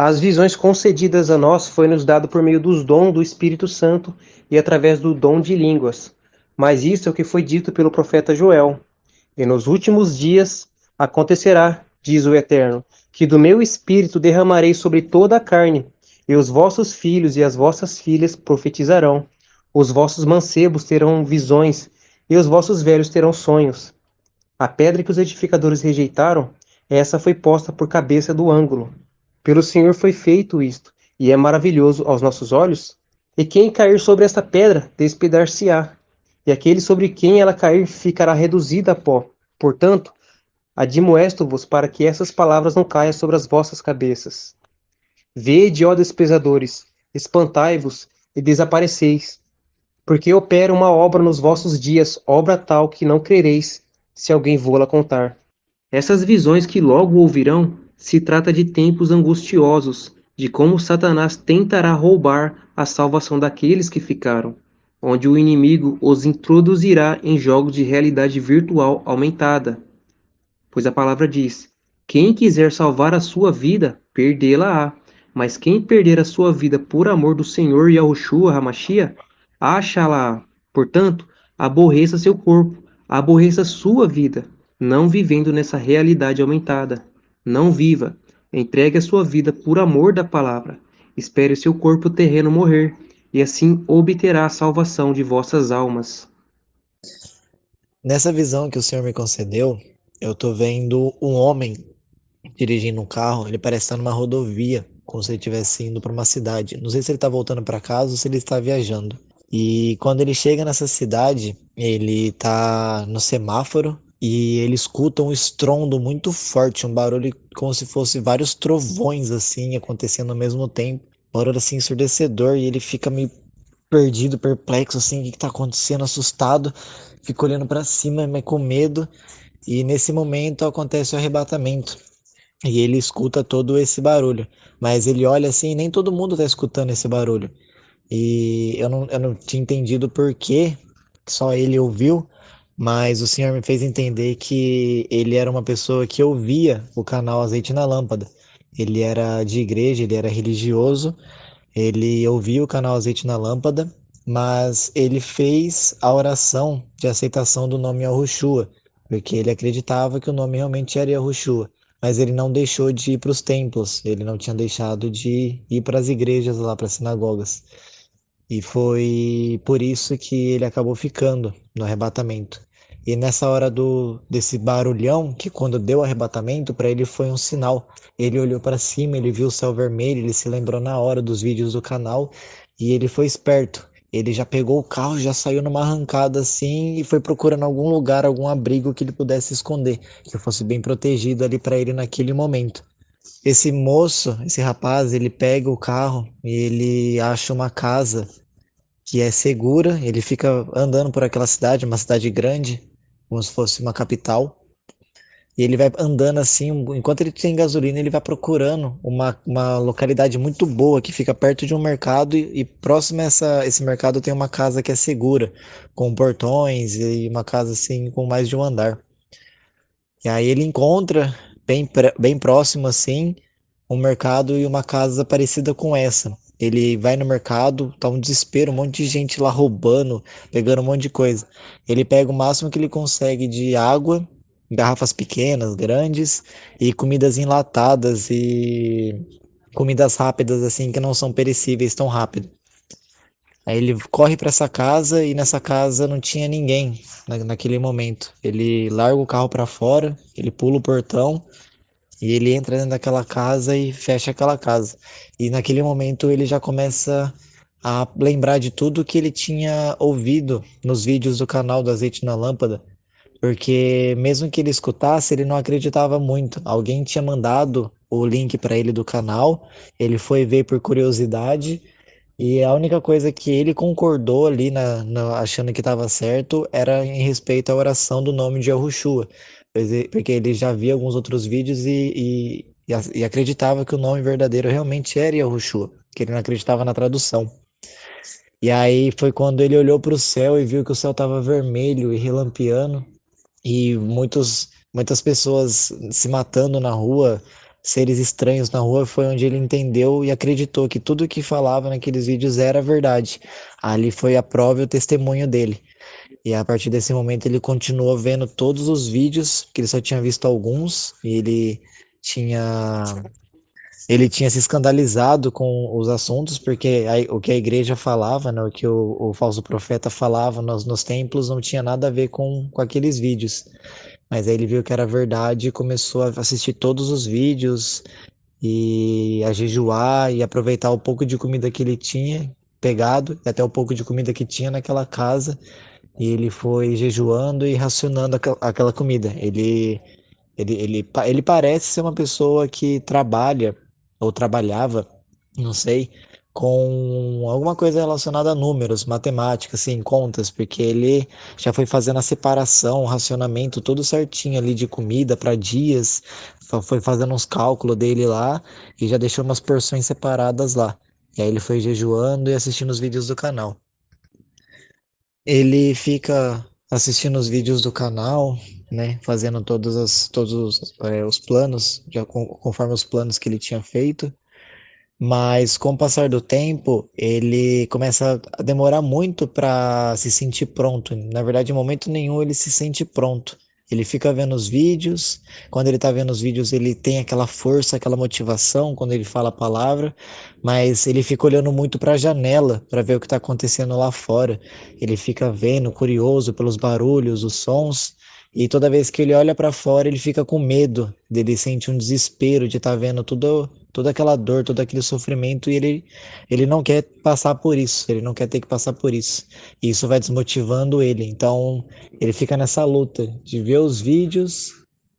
As visões concedidas a nós foi-nos dado por meio dos dons do Espírito Santo e através do dom de línguas. Mas isso é o que foi dito pelo profeta Joel. E nos últimos dias acontecerá, diz o Eterno, que do meu espírito derramarei sobre toda a carne, e os vossos filhos e as vossas filhas profetizarão. Os vossos mancebos terão visões, e os vossos velhos terão sonhos. A pedra que os edificadores rejeitaram, essa foi posta por cabeça do ângulo. Pelo Senhor foi feito isto, e é maravilhoso aos nossos olhos. E quem cair sobre esta pedra, despedar-se-á, e aquele sobre quem ela cair ficará reduzido a pó. Portanto, admoesto-vos para que essas palavras não caiam sobre as vossas cabeças. Vede, ó desprezadores, espantai-vos e desapareceis, porque opera uma obra nos vossos dias, obra tal que não crereis, se alguém vô-la contar. Essas visões que logo ouvirão se trata de tempos angustiosos, de como Satanás tentará roubar a salvação daqueles que ficaram, onde o inimigo os introduzirá em jogos de realidade virtual aumentada. Pois a palavra diz: quem quiser salvar a sua vida, perdê-la-á. Mas quem perder a sua vida por amor do Senhor Yahushua Hamashia, achá-la-á. Portanto, aborreça seu corpo, aborreça sua vida, não vivendo nessa realidade aumentada. Não viva. Entregue a sua vida por amor da palavra. Espere seu corpo terreno morrer, e assim obterá a salvação de vossas almas. Nessa visão que o Senhor me concedeu, eu tô vendo um homem dirigindo um carro, ele parece estar numa rodovia, como se ele estivesse indo para uma cidade. Não sei se ele está voltando para casa ou se ele está viajando. E quando ele chega nessa cidade, ele tá no semáforo e ele escuta um estrondo muito forte, um barulho como se fosse vários trovões assim acontecendo ao mesmo tempo. Um barulho assim ensurdecedor e ele fica meio perdido, perplexo assim, o que que tá acontecendo, assustado, fica olhando para cima, mas com medo. E nesse momento acontece o arrebatamento. E ele escuta todo esse barulho. Mas ele olha assim, e nem todo mundo está escutando esse barulho. E eu não tinha entendido por que só ele ouviu, mas o Senhor me fez entender que ele era uma pessoa que ouvia o canal Azeite na Lâmpada. Ele era de igreja, ele era religioso, ele ouvia o canal Azeite na Lâmpada, mas ele fez a oração de aceitação do nome Yahushua, porque ele acreditava que o nome realmente era Yahushua, mas ele não deixou de ir para os templos, ele não tinha deixado de ir para as igrejas lá, para as sinagogas. E foi por isso que ele acabou ficando no arrebatamento. E nessa hora desse barulhão, que quando deu o arrebatamento, para ele foi um sinal. Ele olhou para cima, ele viu o céu vermelho, ele se lembrou na hora dos vídeos do canal e ele foi esperto. Ele já pegou o carro, já saiu numa arrancada assim e foi procurando algum lugar, algum abrigo que ele pudesse esconder, que fosse bem protegido ali para ele naquele momento. Esse moço, esse rapaz, ele pega o carro e ele acha uma casa que é segura, ele fica andando por aquela cidade, uma cidade grande, como se fosse uma capital, e ele vai andando assim, enquanto ele tem gasolina, ele vai procurando uma localidade muito boa que fica perto de um mercado e próximo a esse mercado tem uma casa que é segura, com portões e uma casa assim com mais de um andar. E aí ele encontra bem próximo assim um mercado e uma casa parecida com essa. Ele vai no mercado, tá um desespero, um monte de gente lá roubando, pegando um monte de coisa. Ele pega o máximo que ele consegue de água, garrafas pequenas, grandes, e comidas enlatadas e comidas rápidas assim que não são perecíveis tão rápido. Aí ele corre para essa casa e nessa casa não tinha ninguém naquele momento. Ele larga o carro para fora, ele pula o portão e ele entra dentro daquela casa e fecha aquela casa. E naquele momento ele já começa a lembrar de tudo que ele tinha ouvido nos vídeos do canal do Azeite na Lâmpada, porque mesmo que ele escutasse, ele não acreditava muito. Alguém tinha mandado o link para ele do canal, ele foi ver por curiosidade, e a única coisa que ele concordou ali, achando que estava certo, era em respeito à oração do nome de Yahushua, porque ele já via alguns outros vídeos e acreditava que o nome verdadeiro realmente era Yahushua, que ele não acreditava na tradução. E aí foi quando ele olhou para o céu e viu que o céu estava vermelho e relampeando, e muitas pessoas se matando na rua, seres estranhos na rua, foi onde ele entendeu e acreditou que tudo que falava naqueles vídeos era verdade. Ali foi a prova e o testemunho dele. E a partir desse momento ele continuou vendo todos os vídeos, que ele só tinha visto alguns, e tinha ele tinha se escandalizado com os assuntos, porque o que a igreja falava, né, o que o falso profeta falava nos templos não tinha nada a ver com aqueles vídeos. Mas aí ele viu que era verdade e começou a assistir todos os vídeos e a jejuar e aproveitar o pouco de comida que ele tinha pegado, e até o pouco de comida que tinha naquela casa, e ele foi jejuando e racionando aquela comida. Ele parece ser uma pessoa que trabalha, ou trabalhava, não sei, com alguma coisa relacionada a números, matemática, assim, contas, porque ele já foi fazendo a separação, o racionamento todo certinho ali de comida para dias, foi fazendo uns cálculos dele lá e já deixou umas porções separadas lá. E aí ele foi jejuando e assistindo os vídeos do canal. Ele fica assistindo os vídeos do canal, né, fazendo os planos, conforme os planos que ele tinha feito, mas com o passar do tempo, ele começa a demorar muito para se sentir pronto. Na verdade, em momento nenhum ele se sente pronto. Ele fica vendo os vídeos, quando ele está vendo os vídeos, ele tem aquela força, aquela motivação quando ele fala a palavra, mas ele fica olhando muito para a janela para ver o que está acontecendo lá fora. Ele fica vendo, curioso pelos barulhos, os sons, e toda vez que ele olha para fora, ele fica com medo, ele sente um desespero de estar vendo toda aquela dor, todo aquele sofrimento, e ele não quer passar por isso, ele não quer ter que passar por isso. E isso vai desmotivando ele. Então, ele fica nessa luta de ver os vídeos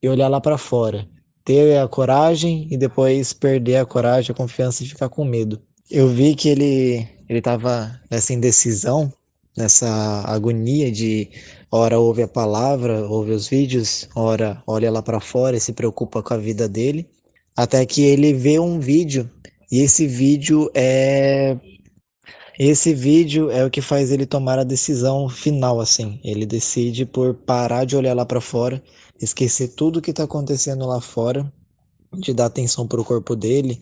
e olhar lá para fora, ter a coragem e depois perder a coragem, a confiança e ficar com medo. Eu vi que ele estava nessa indecisão, nessa agonia de ora ouve a palavra, ouve os vídeos, ora olha lá para fora e se preocupa com a vida dele, até que ele vê um vídeo e esse vídeo é o que faz ele tomar a decisão final, assim. Ele decide por parar de olhar lá para fora, esquecer tudo que está acontecendo lá fora, de dar atenção para o corpo dele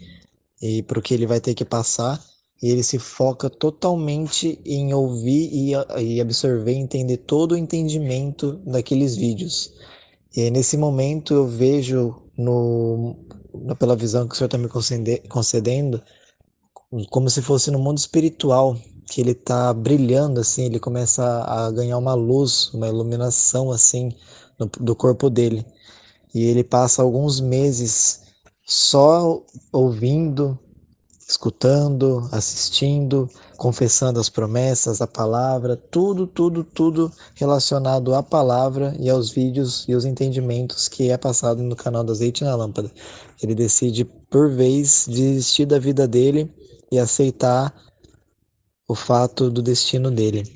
e para o que ele vai ter que passar. E ele se foca totalmente em ouvir e absorver, entender todo o entendimento daqueles vídeos. E aí, nesse momento eu vejo pela visão que o Senhor está me concedendo, como se fosse no mundo espiritual, que ele está brilhando assim, ele começa a ganhar uma luz, uma iluminação assim do corpo dele. E ele passa alguns meses só ouvindo, escutando, assistindo, confessando as promessas, a palavra, tudo relacionado à palavra e aos vídeos e os entendimentos que é passado no canal do Azeite na Lâmpada. Ele decide, por vez, desistir da vida dele e aceitar o fato do destino dele.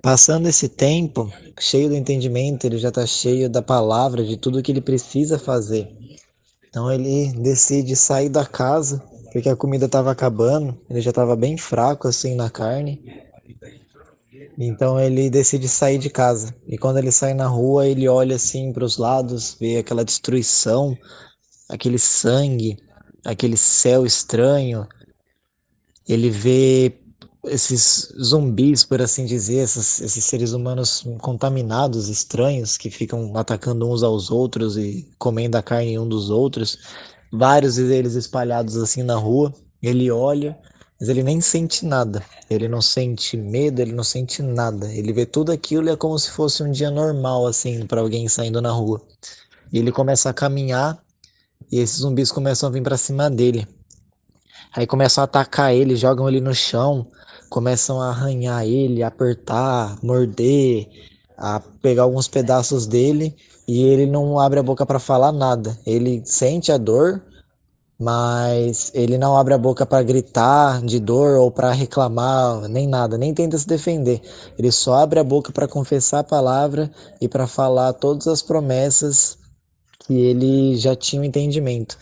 Passando esse tempo, cheio do entendimento, ele já está cheio da palavra, de tudo que ele precisa fazer. Então ele decide sair da casa, porque a comida estava acabando, ele já estava bem fraco assim na carne. Então ele decide sair de casa. E quando ele sai na rua, ele olha assim para os lados, vê aquela destruição, aquele sangue, aquele céu estranho. Ele vê esses zumbis, por assim dizer, esses seres humanos contaminados, estranhos, que ficam atacando uns aos outros e comendo a carne um dos outros, vários deles espalhados assim na rua. Ele olha, mas ele nem sente nada. Ele não sente medo, ele não sente nada. Ele vê tudo aquilo e é como se fosse um dia normal, assim, para alguém saindo na rua. E ele começa a caminhar e esses zumbis começam a vir para cima dele. Aí começam a atacar ele, jogam ele no chão, começam a arranhar ele, a apertar, morder, a pegar alguns pedaços dele e ele não abre a boca para falar nada. Ele sente a dor, mas ele não abre a boca para gritar de dor ou para reclamar, nem nada, nem tenta se defender. Ele só abre a boca para confessar a palavra e para falar todas as promessas que ele já tinha um entendimento.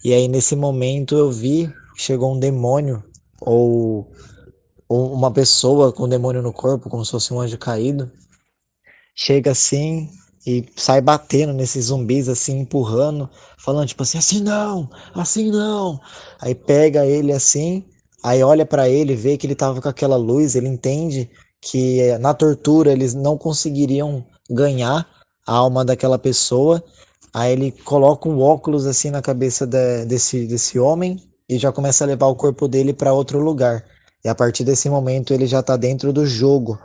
E aí nesse momento eu vi que chegou um demônio ou uma pessoa com demônio no corpo, como se fosse um anjo caído. Chega assim e sai batendo nesses zumbis assim, empurrando, falando tipo assim não. Aí pega ele assim, aí olha pra ele, vê que ele tava com aquela luz, ele entende que na tortura eles não conseguiriam ganhar a alma daquela pessoa. Aí ele coloca um óculos assim na cabeça desse homem e já começa a levar o corpo dele para outro lugar. E a partir desse momento ele já tá dentro do jogo,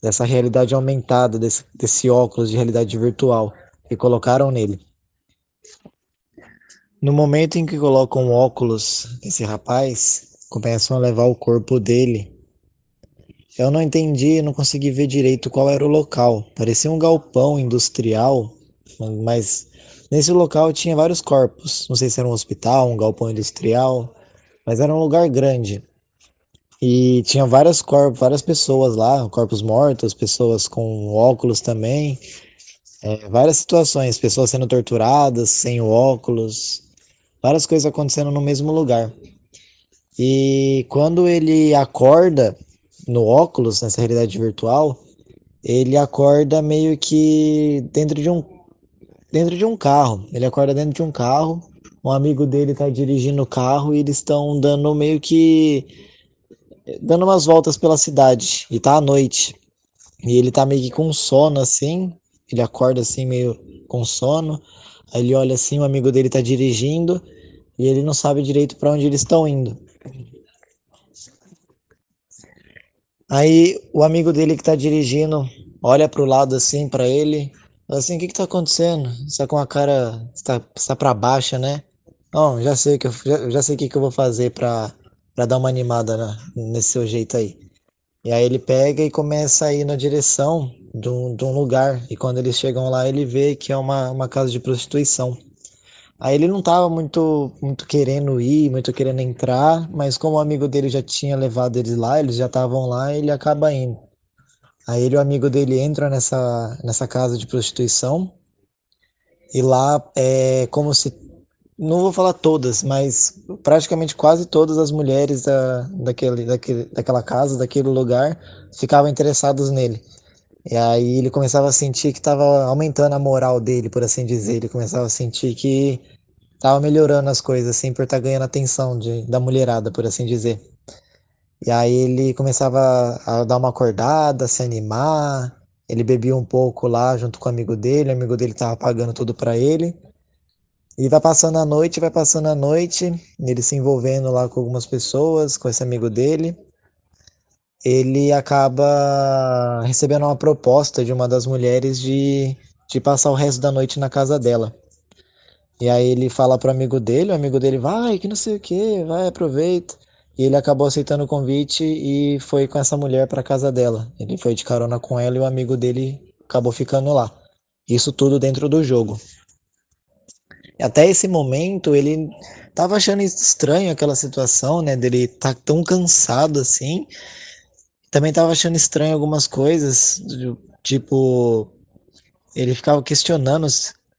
dessa realidade aumentada, desse óculos de realidade virtual que colocaram nele. No momento em que colocam o óculos nesse rapaz, começam a levar o corpo dele. Eu não entendi, não consegui ver direito qual era o local. Parecia um galpão industrial, mas nesse local tinha vários corpos. Não sei se era um hospital, um galpão industrial, mas era um lugar grande. E tinha vários corpos, várias pessoas lá, corpos mortos, pessoas com óculos também. Várias situações, pessoas sendo torturadas, sem o óculos, várias coisas acontecendo no mesmo lugar. E quando ele acorda no óculos, nessa realidade virtual, ele acorda meio que dentro de um carro. Ele acorda dentro de um carro, um amigo dele está dirigindo o carro e eles estão dando meio que dando umas voltas pela cidade e tá à noite. E ele tá meio que com sono assim, ele acorda assim meio com sono. Aí ele olha assim, o amigo dele tá dirigindo e ele não sabe direito para onde eles estão indo. Aí o amigo dele que tá dirigindo olha pro lado assim para ele, fala assim: "O que que tá acontecendo? Você tá com a cara, está para baixa, né?" Não, já sei que já sei o que que eu vou fazer para dar uma animada nesse seu jeito aí. E aí ele pega e começa a ir na direção de um lugar. E quando eles chegam lá, ele vê que é uma casa de prostituição. Aí ele não tava muito querendo ir, muito querendo entrar, mas como o amigo dele já tinha levado eles lá, eles já estavam lá, ele acaba indo. Aí ele e o amigo dele entram nessa casa de prostituição. E lá é como se, não vou falar todas, mas praticamente quase todas as mulheres daquela casa, daquele lugar, ficavam interessadas nele. E aí ele começava a sentir que estava aumentando a moral dele, por assim dizer. Ele começava a sentir que estava melhorando as coisas, assim, por estar ganhando a atenção da mulherada, por assim dizer. E aí ele começava a dar uma acordada, se animar. Ele bebia um pouco lá junto com o amigo dele estava pagando tudo para ele. E vai passando a noite, ele se envolvendo lá com algumas pessoas, com esse amigo dele. Ele acaba recebendo uma proposta de uma das mulheres de passar o resto da noite na casa dela. E aí ele fala pro amigo dele, o amigo dele vai, que não sei o que, vai, aproveita. E ele acabou aceitando o convite e foi com essa mulher para casa dela. Ele foi de carona com ela e o amigo dele acabou ficando lá. Isso tudo dentro do jogo. Até esse momento ele tava achando estranho aquela situação, né, dele tá tão cansado assim. Também tava achando estranho algumas coisas, tipo, ele ficava questionando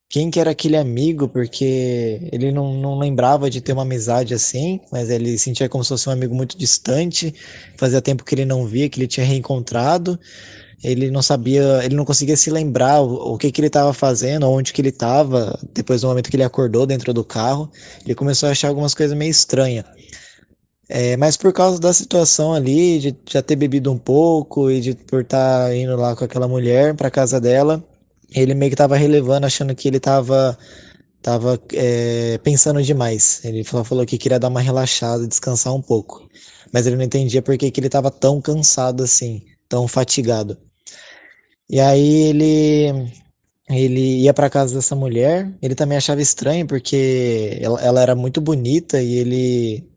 quem que era aquele amigo, porque ele não lembrava de ter uma amizade assim, mas ele sentia como se fosse um amigo muito distante, fazia tempo que ele não via, que ele tinha reencontrado, ele não sabia, ele não conseguia se lembrar o que que ele estava fazendo, onde que ele estava, depois do momento que ele acordou dentro do carro, ele começou a achar algumas coisas meio estranhas. Mas por causa da situação ali, de já ter bebido um pouco e de por estar indo lá com aquela mulher para casa dela, ele meio que tava relevando, achando que ele tava pensando demais. Ele falou que queria dar uma relaxada, descansar um pouco. Mas ele não entendia por que que ele tava tão cansado assim, tão fatigado. E aí ele ia para casa dessa mulher. Ele também achava estranho porque ela era muito bonita e ele,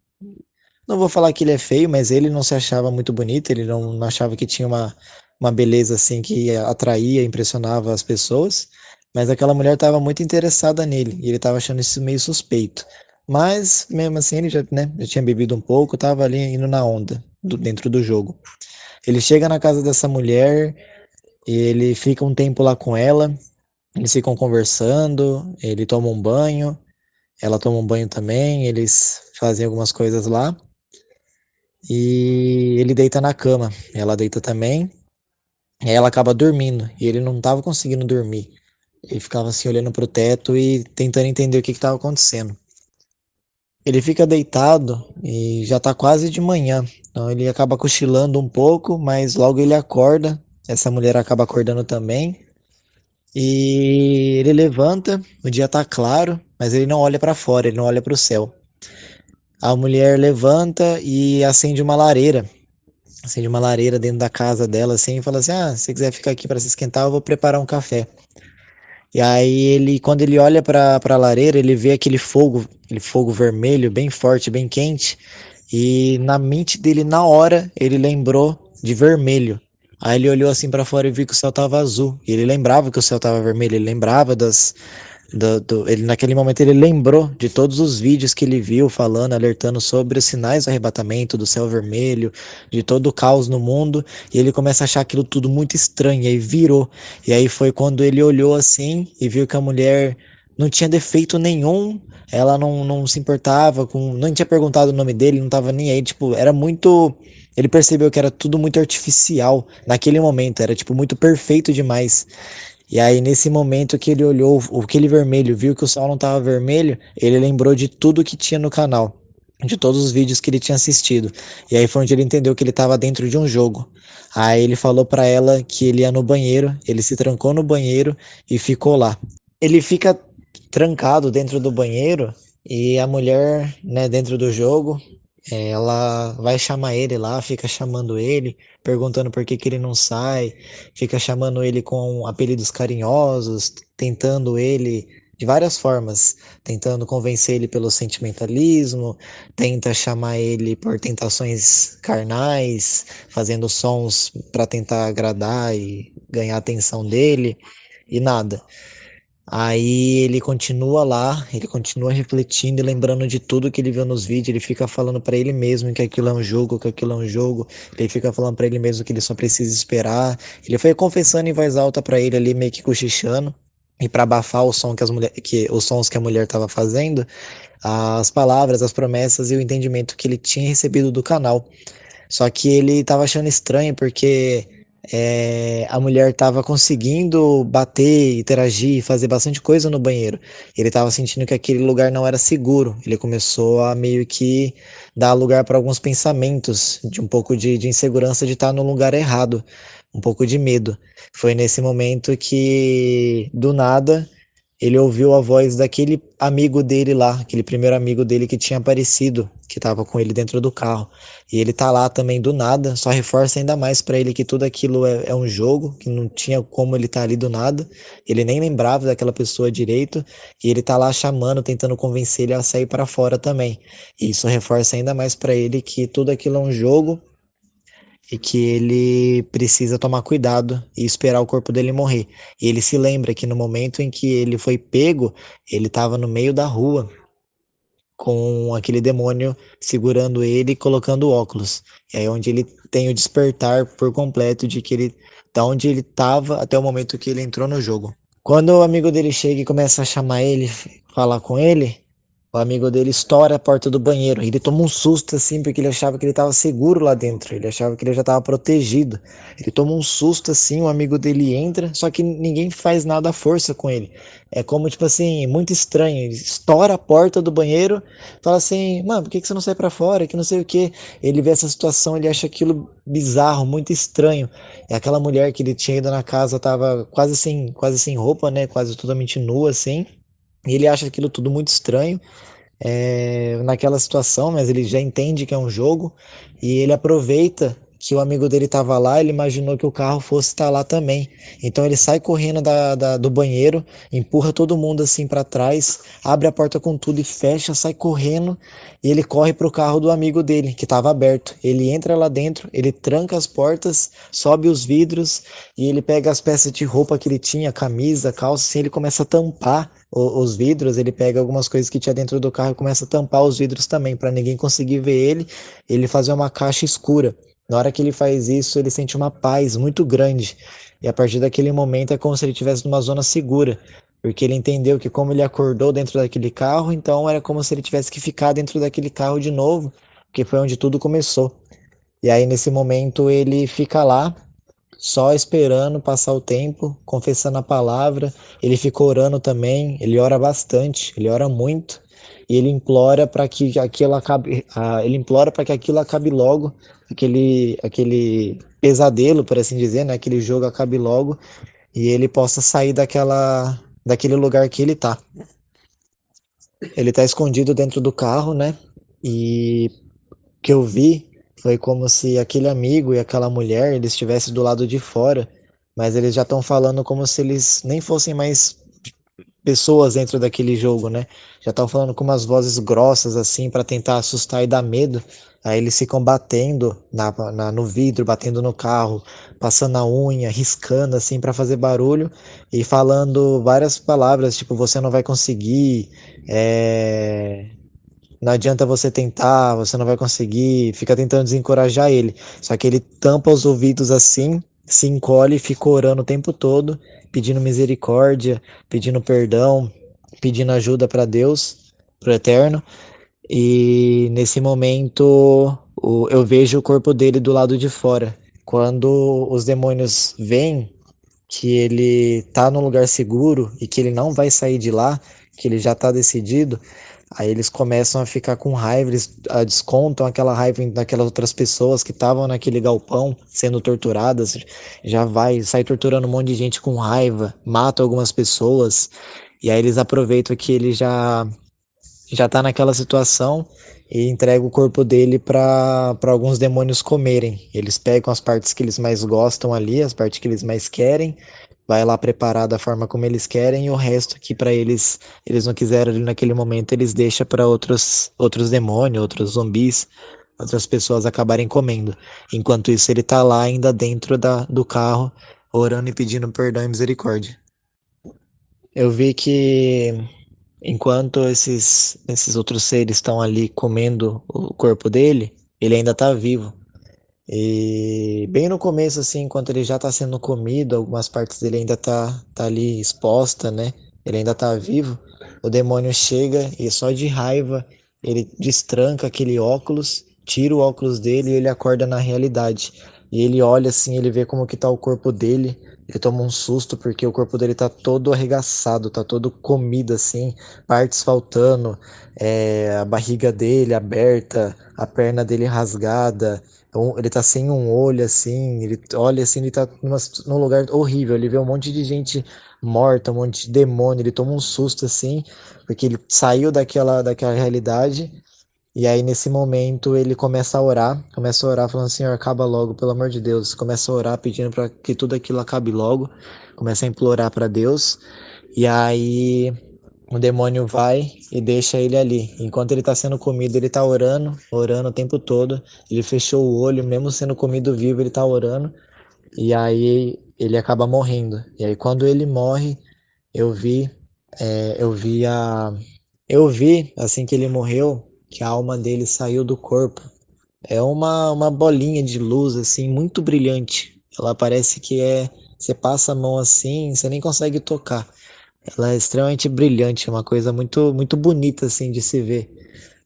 não vou falar que ele é feio, mas ele não se achava muito bonito, ele não achava que tinha uma beleza assim que atraía, impressionava as pessoas, mas aquela mulher estava muito interessada nele e ele estava achando isso meio suspeito. Mas mesmo assim ele já, né, já tinha bebido um pouco, estava ali indo na onda dentro do jogo. Ele chega na casa dessa mulher e ele fica um tempo lá com ela, eles ficam conversando, ele toma um banho, ela toma um banho também, eles fazem algumas coisas lá. E ele deita na cama, ela deita também, e ela acaba dormindo, e ele não estava conseguindo dormir. Ele ficava assim olhando pro teto e tentando entender o que estava acontecendo. Ele fica deitado e já tá quase de manhã. Então ele acaba cochilando um pouco, mas logo ele acorda. Essa mulher acaba acordando também. E ele levanta, o dia tá claro, mas ele não olha para fora, ele não olha para o céu. A mulher levanta e acende uma lareira. Acende uma lareira dentro da casa dela assim e fala assim: "Ah, se você quiser ficar aqui para se esquentar, eu vou preparar um café". E aí ele, quando ele olha para a lareira, ele vê aquele fogo vermelho, bem forte, bem quente, e na mente dele, na hora, ele lembrou de vermelho. Aí ele olhou assim para fora e viu que o céu estava azul. E ele lembrava que o céu estava vermelho, ele lembrava ele, naquele momento ele lembrou de todos os vídeos que ele viu falando, alertando sobre os sinais do arrebatamento, do céu vermelho, de todo o caos no mundo, e ele começa a achar aquilo tudo muito estranho, e aí virou. E aí foi quando ele olhou assim e viu que a mulher não tinha defeito nenhum, ela não se importava com, não tinha perguntado o nome dele, não tava nem aí, tipo, era muito, ele percebeu que era tudo muito artificial naquele momento, era tipo muito perfeito demais. E aí, nesse momento que ele olhou aquele vermelho, viu que o sol não estava vermelho, ele lembrou de tudo que tinha no canal, de todos os vídeos que ele tinha assistido. E aí foi onde ele entendeu que ele estava dentro de um jogo. Aí ele falou para ela que ele ia no banheiro, ele se trancou no banheiro e ficou lá. Ele fica trancado dentro do banheiro e a mulher, né, dentro do jogo, ela vai chamar ele lá, fica chamando ele, perguntando por que que ele não sai, fica chamando ele com apelidos carinhosos, tentando ele de várias formas, tentando convencer ele pelo sentimentalismo, tenta chamar ele por tentações carnais, fazendo sons para tentar agradar e ganhar a atenção dele, e nada. Aí ele continua lá, ele continua refletindo e lembrando de tudo que ele viu nos vídeos. Ele fica falando pra ele mesmo que aquilo é um jogo, que aquilo é um jogo. Ele fica falando pra ele mesmo que ele só precisa esperar. Ele foi confessando em voz alta pra ele ali, meio que cochichando. E pra abafar o som que os sons que a mulher estava fazendo, as palavras, as promessas e o entendimento que ele tinha recebido do canal. Só que ele tava achando estranho porque a mulher tava conseguindo bater, interagir, fazer bastante coisa no banheiro. Ele tava sentindo que aquele lugar não era seguro. Ele começou a meio que dar lugar para alguns pensamentos de um pouco de insegurança de estar no lugar errado, um pouco de medo. Foi nesse momento que, do nada, ele ouviu a voz daquele amigo dele lá, aquele primeiro amigo dele que tinha aparecido, que estava com ele dentro do carro. E ele tá lá também do nada, só reforça ainda mais para ele que tudo aquilo é um jogo, que não tinha como ele tá ali do nada. Ele nem lembrava daquela pessoa direito, e ele tá lá chamando, tentando convencer ele a sair para fora também. E isso reforça ainda mais para ele que tudo aquilo é um jogo e que ele precisa tomar cuidado e esperar o corpo dele morrer. E ele se lembra que no momento em que ele foi pego, ele estava no meio da rua com aquele demônio segurando ele e colocando óculos. E aí é onde ele tem o despertar por completo de que ele, da onde ele estava até o momento que ele entrou no jogo. Quando o amigo dele chega e começa a chamar ele, falar com ele, o amigo dele estoura a porta do banheiro. Ele toma um susto assim, porque ele achava que ele estava seguro lá dentro. Ele achava que ele já estava protegido. Ele toma um susto assim, o amigo dele entra, só que ninguém faz nada à força com ele. É como, tipo assim, muito estranho. Ele estoura a porta do banheiro, fala assim: "Mano, por que que você não sai pra fora? Que não sei o que". Ele vê essa situação, ele acha aquilo bizarro, muito estranho. É aquela mulher que ele tinha ido na casa, tava quase sem roupa, né? Quase totalmente nua, assim. E ele acha aquilo tudo muito estranho naquela situação, mas ele já entende que é um jogo e ele aproveita que o amigo dele estava lá, ele imaginou que o carro fosse estar lá também. Então ele sai correndo do banheiro, empurra todo mundo assim para trás, abre a porta com tudo e fecha, sai correndo e ele corre pro carro do amigo dele, que estava aberto. Ele entra lá dentro, ele tranca as portas, sobe os vidros e ele pega as peças de roupa que ele tinha, camisa, calça, assim, ele começa a tampar os vidros, ele pega algumas coisas que tinha dentro do carro e começa a tampar os vidros também, para ninguém conseguir ver ele fazer uma caixa escura. Na hora que ele faz isso, ele sente uma paz muito grande. E a partir daquele momento é como se ele estivesse numa zona segura, porque ele entendeu que como ele acordou dentro daquele carro, então era como se ele tivesse que ficar dentro daquele carro de novo, porque foi onde tudo começou. E aí nesse momento ele fica lá só esperando passar o tempo, confessando a palavra. Ele fica orando também, ele ora bastante, ele ora muito, e ele implora para que aquilo acabe, ele implora para que aquilo acabe logo, aquele pesadelo, por assim dizer, né, aquele jogo acabe logo e ele possa sair daquele lugar que ele tá. Ele tá escondido dentro do carro, né? E o que eu vi foi como se aquele amigo e aquela mulher eles estivessem do lado de fora, mas eles já estão falando como se eles nem fossem mais pessoas dentro daquele jogo, né? Já estão falando com umas vozes grossas assim para tentar assustar e dar medo. Aí eles ficam batendo no vidro, batendo no carro, passando a unha, riscando assim para fazer barulho e falando várias palavras, tipo você não vai conseguir, não adianta você tentar, você não vai conseguir, fica tentando desencorajar ele. Só que ele tampa os ouvidos assim, se encolhe e fica orando o tempo todo, pedindo misericórdia, pedindo perdão, pedindo ajuda para Deus, pro Eterno. E nesse momento eu vejo o corpo dele do lado de fora. Quando os demônios veem que ele tá num lugar seguro e que ele não vai sair de lá, que ele já tá decidido, aí eles começam a ficar com raiva, eles descontam aquela raiva daquelas outras pessoas que estavam naquele galpão sendo torturadas, sai torturando um monte de gente com raiva, mata algumas pessoas, e aí eles aproveitam que ele já tá naquela situação e entrega o corpo dele para alguns demônios comerem. Eles pegam as partes que eles mais gostam ali, as partes que eles mais querem, vai lá preparar da forma como eles querem e o resto que para eles não quiseram ali naquele momento, eles deixam para outros demônios, outros zumbis, outras pessoas acabarem comendo. Enquanto isso, ele tá lá ainda dentro do carro, orando e pedindo perdão e misericórdia. Eu vi que enquanto esses outros seres estão ali comendo o corpo dele, ele ainda está vivo. E bem no começo, assim, enquanto ele já está sendo comido, algumas partes dele ainda tá ali exposta, né? Ele ainda está vivo. O demônio chega e só de raiva ele destranca aquele óculos, tira o óculos dele e ele acorda na realidade. E ele olha assim, ele vê como que tá o corpo dele. Ele toma um susto porque o corpo dele tá todo arregaçado, tá todo comido assim, partes faltando, a barriga dele aberta, a perna dele rasgada, ele tá sem um olho, assim, ele olha assim, ele tá num lugar horrível, ele vê um monte de gente morta, um monte de demônio, ele toma um susto, assim, porque ele saiu daquela realidade, e aí nesse momento ele começa a orar falando, Senhor, acaba logo, pelo amor de Deus, começa a orar pedindo para que tudo aquilo acabe logo, começa a implorar para Deus, e aí o demônio vai e deixa ele ali. Enquanto ele está sendo comido, ele está orando, orando o tempo todo. Ele fechou o olho, mesmo sendo comido vivo, ele está orando. E aí ele acaba morrendo. E aí quando ele morre, eu vi, é, eu vi a, eu vi assim que ele morreu, que a alma dele saiu do corpo. É uma bolinha de luz assim, muito brilhante. Ela parece que você passa a mão assim, você nem consegue tocar. Ela é extremamente brilhante, é uma coisa muito, muito bonita assim de se ver.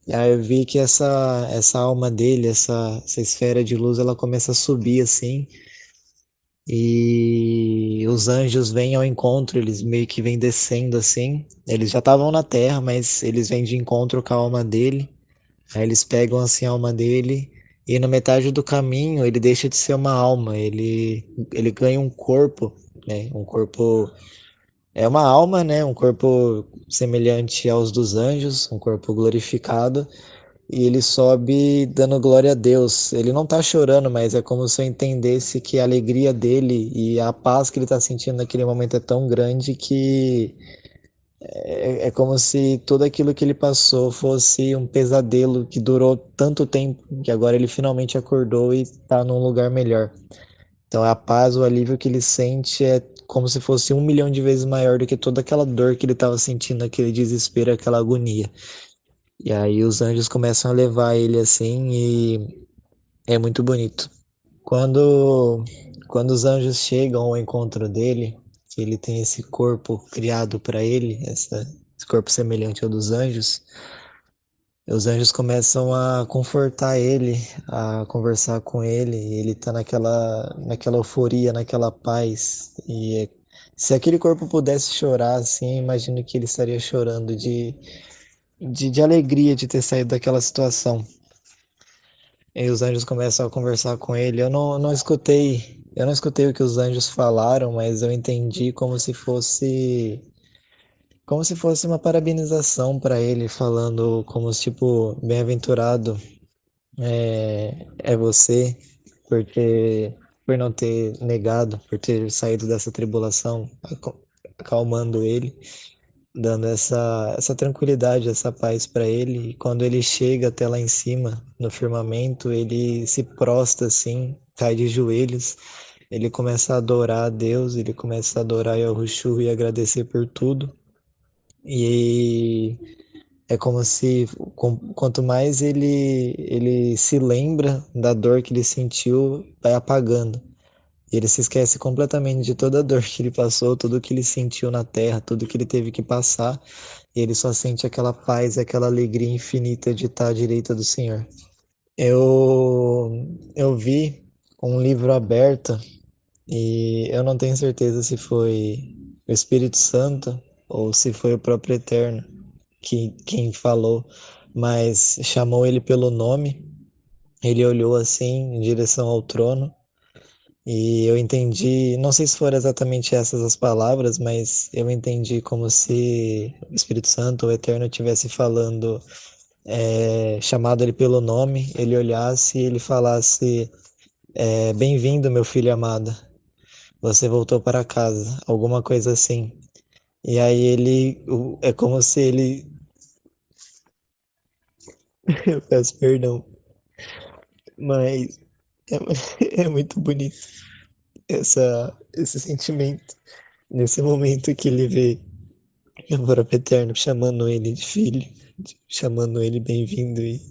E aí eu vi que essa alma dele, essa esfera de luz, ela começa a subir assim, e os anjos vêm ao encontro, eles meio que vêm descendo assim. Eles já estavam na terra, mas eles vêm de encontro com a alma dele. Aí eles pegam assim a alma dele, e na metade do caminho ele deixa de ser uma alma, ele ganha um corpo, né? Um corpo é uma alma, né? Um corpo semelhante aos dos anjos, um corpo glorificado, e ele sobe dando glória a Deus. Ele não tá chorando, mas é como se eu entendesse que a alegria dele e a paz que ele tá sentindo naquele momento é tão grande que é como se tudo aquilo que ele passou fosse um pesadelo que durou tanto tempo, que agora ele finalmente acordou e tá num lugar melhor. Então a paz, o alívio que ele sente é como se fosse 1 milhão de vezes maior do que toda aquela dor que ele estava sentindo, aquele desespero, aquela agonia. E aí os anjos começam a levar ele assim e é muito bonito. Quando, quando os anjos chegam ao encontro dele, que ele tem esse corpo criado para ele, esse corpo semelhante ao dos anjos, Os anjos começam a confortar ele, a conversar com ele, e ele tá naquela euforia, naquela paz. E se aquele corpo pudesse chorar assim, imagino que ele estaria chorando de alegria de ter saído daquela situação. E os anjos começam a conversar com ele. Eu não escutei o que os anjos falaram, mas eu entendi como se fosse uma parabenização para ele, falando como se, tipo, bem-aventurado é você por não ter negado, por ter saído dessa tribulação, acalmando ele, dando essa tranquilidade, essa paz para ele. E quando ele chega até lá em cima, no firmamento, ele se prostra assim, cai de joelhos, ele começa a adorar a Deus, ele começa a adorar Yahushua e agradecer por tudo. E é como se quanto mais ele se lembra da dor que ele sentiu, vai apagando. E ele se esquece completamente de toda a dor que ele passou, tudo que ele sentiu na terra, tudo que ele teve que passar. E ele só sente aquela paz, aquela alegria infinita de estar à direita do Senhor. Eu vi um livro aberto e eu não tenho certeza se foi o Espírito Santo ou se foi o próprio Eterno quem falou, mas chamou ele pelo nome. Ele olhou assim em direção ao trono e eu entendi, não sei se foram exatamente essas as palavras, mas eu entendi como se o Espírito Santo, o Eterno, estivesse falando, chamado ele pelo nome, ele olhasse e ele falasse, bem-vindo, meu filho amado, você voltou para casa, alguma coisa assim. E aí é como se ele, eu peço perdão, mas é muito bonito esse sentimento, nesse momento que ele vê o próprio Eterno chamando ele de filho, chamando ele bem-vindo e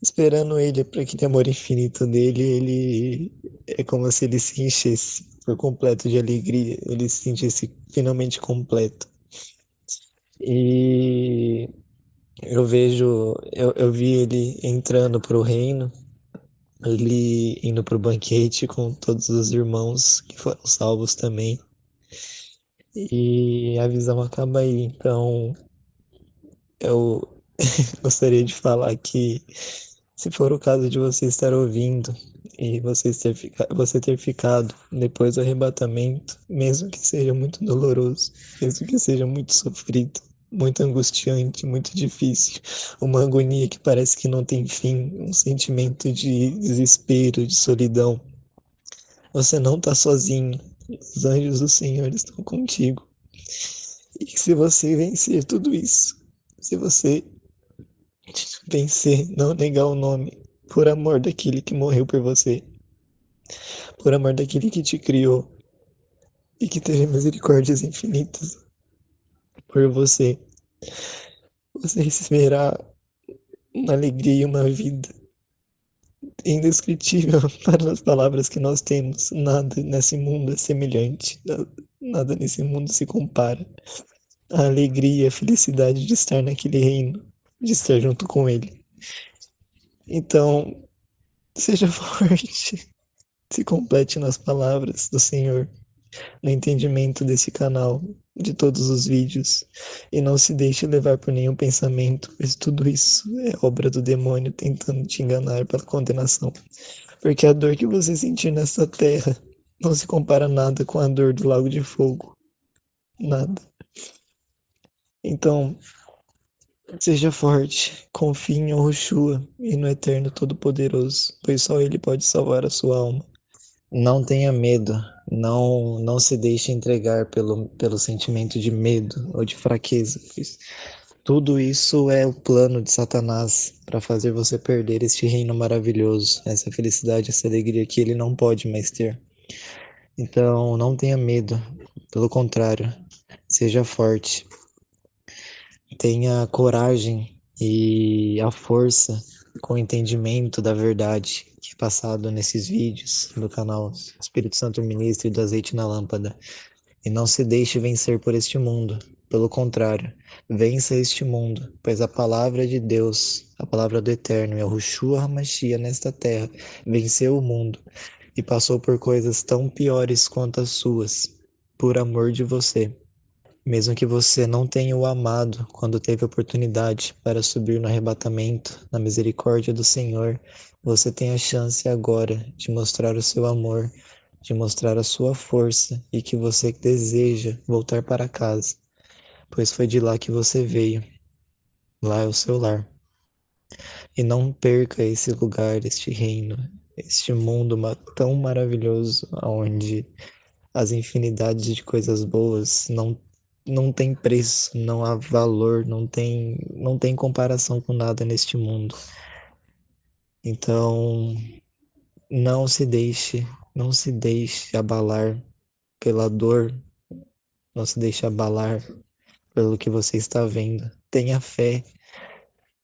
esperando ele para aquele amor infinito dele. Ele é como se ele se enchesse por completo de alegria, ele se sentisse finalmente completo. E eu vi ele entrando para o reino, ele indo para o banquete com todos os irmãos que foram salvos também. E a visão acaba aí. Então, eu gostaria de falar que, se for o caso de você estar ouvindo e você ter ficado depois do arrebatamento, mesmo que seja muito doloroso, mesmo que seja muito sofrido, muito angustiante, muito difícil, uma agonia que parece que não tem fim, um sentimento de desespero, de solidão, você não está sozinho. Os anjos do Senhor estão contigo. E que se você vencer tudo isso, se você vencer, não negar o nome, por amor daquele que morreu por você, por amor daquele que te criou e que teve misericórdias infinitas por você, você receberá uma alegria e uma vida indescritível para as palavras que nós temos. Nada nesse mundo é semelhante, nada nesse mundo se compara. A alegria, a felicidade de estar naquele reino, de estar junto com ele. Então, seja forte, se complete nas palavras do Senhor, no entendimento desse canal, de todos os vídeos, e não se deixe levar por nenhum pensamento, pois tudo isso é obra do demônio tentando te enganar pela condenação. Porque a dor que você sentir nessa terra não se compara nada com a dor do lago de fogo. Nada. Então, seja forte, confie em Yahushua e no Eterno Todo-Poderoso, pois só Ele pode salvar a sua alma. Não tenha medo, não se deixe entregar pelo sentimento de medo ou de fraqueza, pois tudo isso é o plano de Satanás para fazer você perder este reino maravilhoso, essa felicidade, essa alegria que ele não pode mais ter. Então, não tenha medo, pelo contrário, seja forte, tenha coragem e a força com o entendimento da verdade que é passado nesses vídeos do canal Espírito Santo Ministro e do Azeite na Lâmpada. E não se deixe vencer por este mundo. Pelo contrário, vença este mundo, pois a palavra de Deus, a palavra do Eterno, Yahushua HaMashiach nesta terra, venceu o mundo e passou por coisas tão piores quanto as suas, por amor de você. Mesmo que você não tenha o amado quando teve oportunidade para subir no arrebatamento, na misericórdia do Senhor, você tem a chance agora de mostrar o seu amor, de mostrar a sua força e que você deseja voltar para casa, pois foi de lá que você veio. Lá é o seu lar. E não perca esse lugar, este reino, este mundo tão maravilhoso, onde as infinidades de coisas boas não tem preço, não há valor, não tem comparação com nada neste mundo. Então, não se deixe abalar pela dor, não se deixe abalar pelo que você está vendo. Tenha fé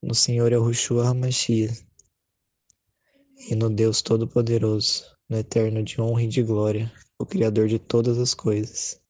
no Senhor Yahushua HaMashiach e no Deus Todo-Poderoso, no Eterno de honra e de glória, o Criador de todas as coisas.